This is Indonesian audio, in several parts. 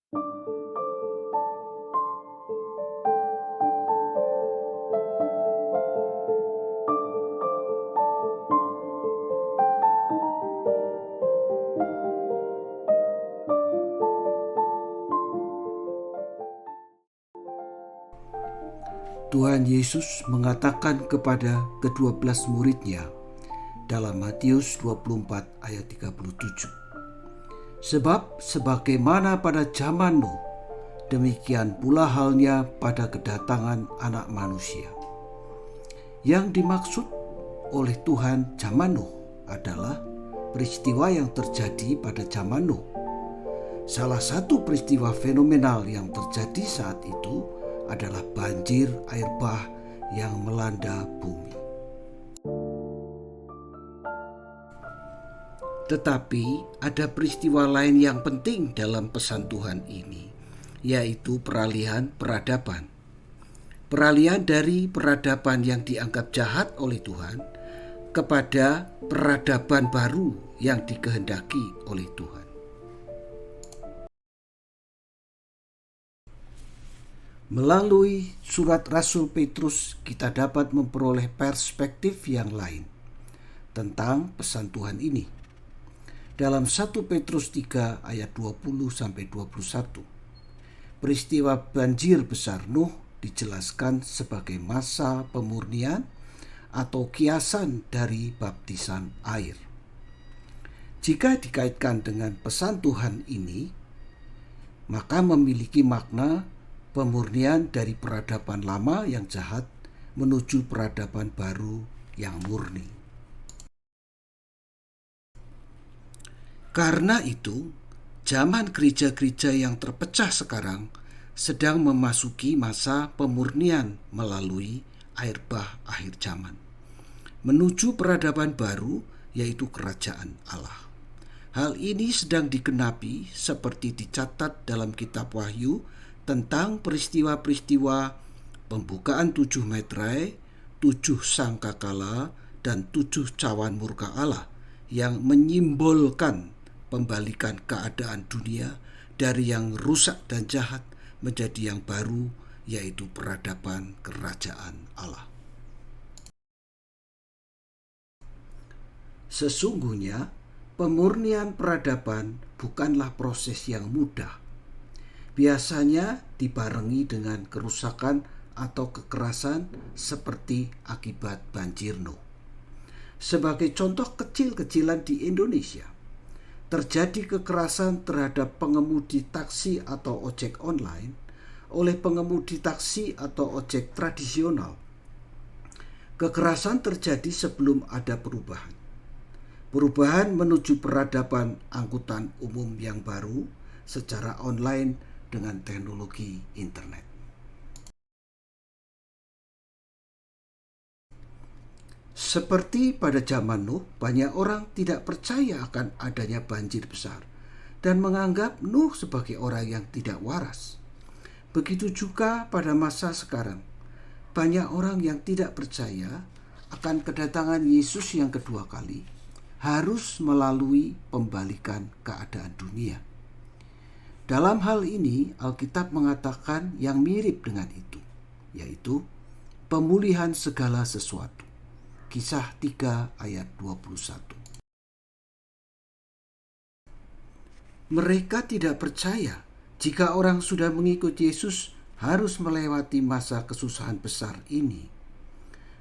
Tuhan Yesus mengatakan kepada ke-12 muridnya dalam Matius 24 ayat 37. Sebab sebagaimana pada zaman Nuh, demikian pula halnya pada kedatangan Anak Manusia. Yang dimaksud oleh Tuhan zaman Nuh adalah peristiwa yang terjadi pada zaman Nuh. Salah satu peristiwa fenomenal yang terjadi saat itu adalah banjir air bah yang melanda bumi. Tetapi ada peristiwa lain yang penting dalam pesan Tuhan ini, yaitu peralihan peradaban. Peralihan dari peradaban yang dianggap jahat oleh Tuhan kepada peradaban baru yang dikehendaki oleh Tuhan. Melalui surat Rasul Petrus, kita dapat memperoleh perspektif yang lain tentang pesan Tuhan ini. Dalam 1 Petrus 3 ayat 20-21, peristiwa banjir besar Nuh dijelaskan sebagai masa pemurnian atau kiasan dari baptisan air. Jika dikaitkan dengan pesan Tuhan ini, maka memiliki makna pemurnian dari peradaban lama yang jahat menuju peradaban baru yang murni. Karena itu, zaman gereja-gereja yang terpecah sekarang sedang memasuki masa pemurnian melalui air bah akhir zaman, menuju peradaban baru, yaitu kerajaan Allah. Hal ini sedang digenapi seperti dicatat dalam kitab Wahyu tentang peristiwa-peristiwa pembukaan 7 meterai, 7 sangkakala, dan 7 cawan murka Allah yang menyimbolkan pembalikan keadaan dunia dari yang rusak dan jahat menjadi yang baru, yaitu peradaban kerajaan Allah. Sesungguhnya, pemurnian peradaban bukanlah proses yang mudah. Biasanya dibarengi dengan kerusakan atau kekerasan seperti akibat banjir Nuh. Sebagai contoh kecil-kecilan di Indonesia, terjadi kekerasan terhadap pengemudi taksi atau ojek online oleh pengemudi taksi atau ojek tradisional. Kekerasan terjadi sebelum ada perubahan. Perubahan menuju peradaban angkutan umum yang baru secara online dengan teknologi internet. Seperti pada zaman Nuh, banyak orang tidak percaya akan adanya banjir besar dan menganggap Nuh sebagai orang yang tidak waras. Begitu juga pada masa sekarang, banyak orang yang tidak percaya akan kedatangan Yesus yang kedua kali harus melalui pembalikan keadaan dunia. Dalam hal ini, Alkitab mengatakan yang mirip dengan itu, yaitu pemulihan segala sesuatu. Kisah 3 ayat 21. Mereka tidak percaya jika orang sudah mengikut Yesus harus melewati masa kesusahan besar ini.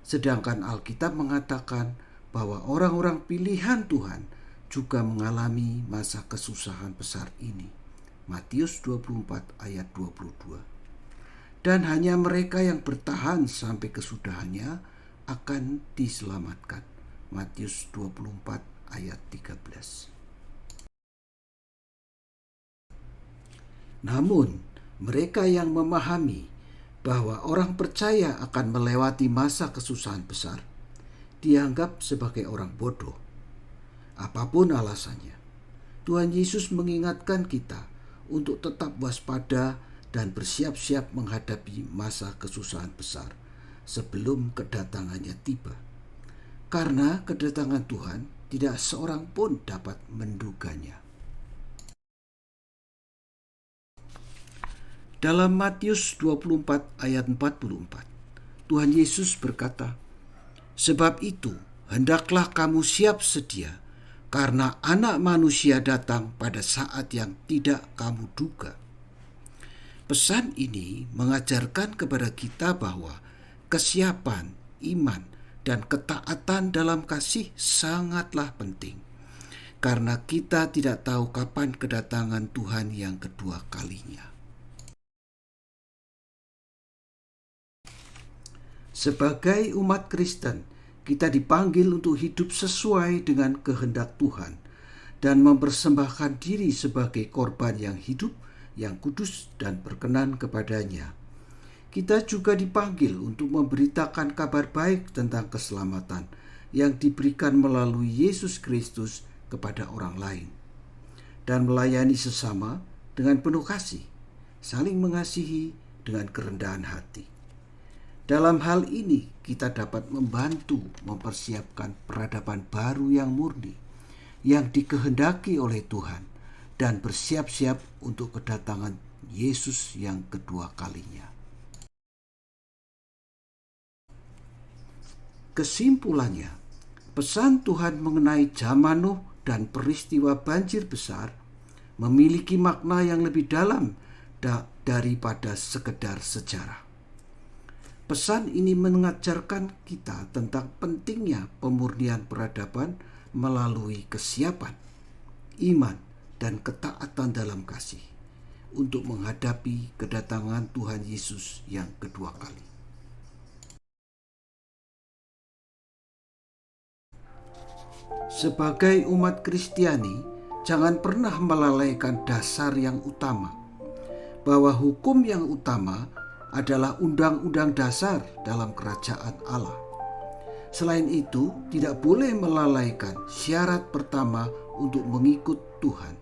Sedangkan Alkitab mengatakan bahwa orang-orang pilihan Tuhan juga mengalami masa kesusahan besar ini. Matius 24 ayat 22. Dan hanya mereka yang bertahan sampai kesudahannya akan diselamatkan. Matius 24 ayat 13. Namun, mereka yang memahami bahwa orang percaya akan melewati masa kesusahan besar dianggap sebagai orang bodoh. Apapun alasannya, Tuhan Yesus mengingatkan kita untuk tetap waspada dan bersiap-siap menghadapi masa kesusahan besar sebelum kedatangannya tiba. Karena kedatangan Tuhan tidak seorang pun dapat menduganya. Dalam Matius 24 ayat 44, Tuhan Yesus berkata, "Sebab itu, hendaklah kamu siap sedia, karena Anak Manusia datang pada saat yang tidak kamu duga." Pesan ini mengajarkan kepada kita bahwa kesiapan, iman, dan ketaatan dalam kasih sangatlah penting, karena kita tidak tahu kapan kedatangan Tuhan yang kedua kalinya. Sebagai umat Kristen, kita dipanggil untuk hidup sesuai dengan kehendak Tuhan dan mempersembahkan diri sebagai korban yang hidup, yang kudus dan berkenan kepadanya. Kita juga dipanggil untuk memberitakan kabar baik tentang keselamatan yang diberikan melalui Yesus Kristus kepada orang lain, dan melayani sesama dengan penuh kasih, saling mengasihi dengan kerendahan hati. Dalam hal ini, kita dapat membantu mempersiapkan peradaban baru yang murni, yang dikehendaki oleh Tuhan, dan bersiap-siap untuk kedatangan Yesus yang kedua kalinya. Kesimpulannya, pesan Tuhan mengenai zaman Nuh dan peristiwa banjir besar memiliki makna yang lebih dalam daripada sekedar sejarah. Pesan ini mengajarkan kita tentang pentingnya pemurnian peradaban melalui kesiapan, iman, dan ketaatan dalam kasih untuk menghadapi kedatangan Tuhan Yesus yang kedua kali. Sebagai umat Kristiani, jangan pernah melalaikan dasar yang utama, bahwa hukum yang utama adalah undang-undang dasar dalam kerajaan Allah. Selain itu, tidak boleh melalaikan syarat pertama untuk mengikut Tuhan.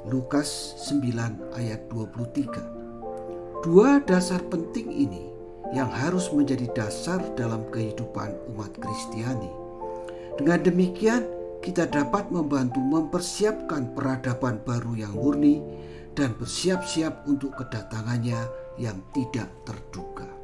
Lukas 9 ayat 23. Dua dasar penting ini yang harus menjadi dasar dalam kehidupan umat Kristiani. Dengan demikian, kita dapat membantu mempersiapkan peradaban baru yang murni dan bersiap-siap untuk kedatangannya yang tidak terduga.